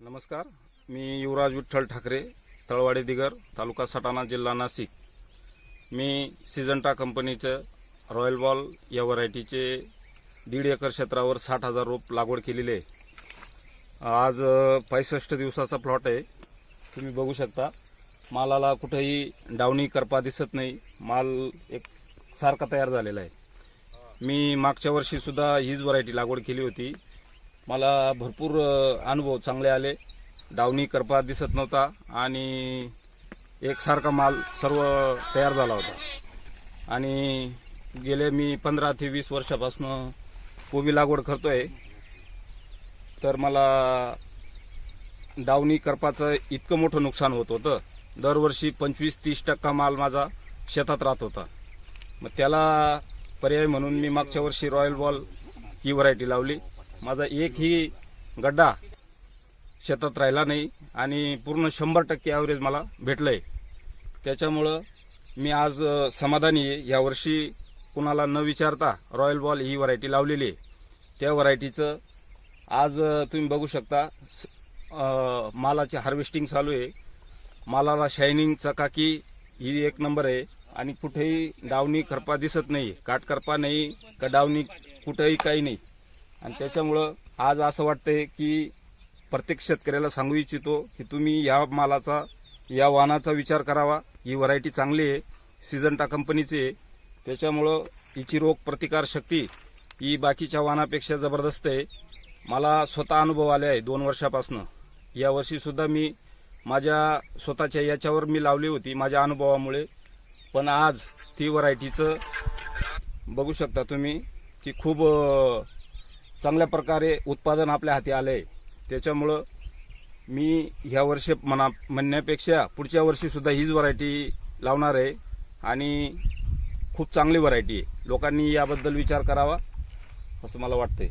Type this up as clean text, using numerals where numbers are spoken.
नमस्कार, मी युवराज विठ्ठल ठाकरे, तळवाडी दिगर, तालुका सटाणा, जिल्हा नाशिक। मी सिजंटा कंपनीचं रॉयल बॉल या व्हरायटीचे 1.5 एकर क्षेत्रावर 60,000 रोप लागवड केलेली आहे। आज 65 दिवसाचा प्लॉट आहे। तुम्ही बघू शकता, मालाला कुठेही डावणी करपा दिसत नाही। माल एक सारखा तयार झालेला आहे। मी मागच्या वर्षी सुद्धा हीच व्हरायटी लागवड केली होती। मला भरपूर अनुभव चांगले आले। डावणी करपा दिसत नव्हता आणि एकसारखा माल सर्व तयार झाला होता। आणि गेले मी 15 ते 20 वर्षापासून कोबी लागवड करतोय, तर मला डावणी करपाचं इतकं मोठं नुकसान होत होतं। दरवर्षी 25-30% माल माझा शेतात राहत होता। मग त्याला पर्याय म्हणून मी मागच्या वर्षी रॉयल बॉल ही व्हरायटी लावली। माझा एकही गड्डा शेतात राहिला नाही आणि पूर्ण 100% ॲव्हरेज मला भेटलंय। त्याच्यामुळं मी आज समाधानी आहे। यावर्षी कुणाला न विचारता रॉयल बॉल ही व्हरायटी लावलेली आहे। त्या व्हरायटीचं आज तुम्ही बघू शकता, मालाची हार्वेस्टिंग चालू आहे। मालाला शायनिंग, चकाकी ही एक नंबर आहे आणि कुठेही डावणी करपा दिसत नाही, काटकरपा नाही का डावणी कुठेही काही नाही। आणि त्याच्यामुळं आज असं वाटतंय की प्रत्येक शेतकऱ्याला सांगू इच्छितो की तुम्ही या मालाचा, या वाणाचा विचार करावा। ही व्हरायटी चांगली आहे, सिजंटा कंपनीची आहे। त्याच्यामुळं हिची रोग प्रतिकार शक्ती ही बाकीच्या वाणापेक्षा जबरदस्त आहे। मला स्वतः अनुभव आले आहे 2 वर्षापासून। यावर्षी सुद्धा मी माझ्या स्वतःच्या याच्यावर मी लावली होती माझ्या अनुभवामुळे, पण आज ती व्हरायटीचं बघू शकता तुम्ही की खूप चांगल्या प्रकारे उत्पादन आपल्या हाती आले आहे। त्याच्यामुळं मी ह्या वर्षी म्हणण्यापेक्षा पुढच्या वर्षी सुद्धा हीच व्हरायटी लावणार आहे आणि खूप चांगली व्हरायटी आहे। लोकांनी याबद्दल विचार करावा असं मला वाटतंय।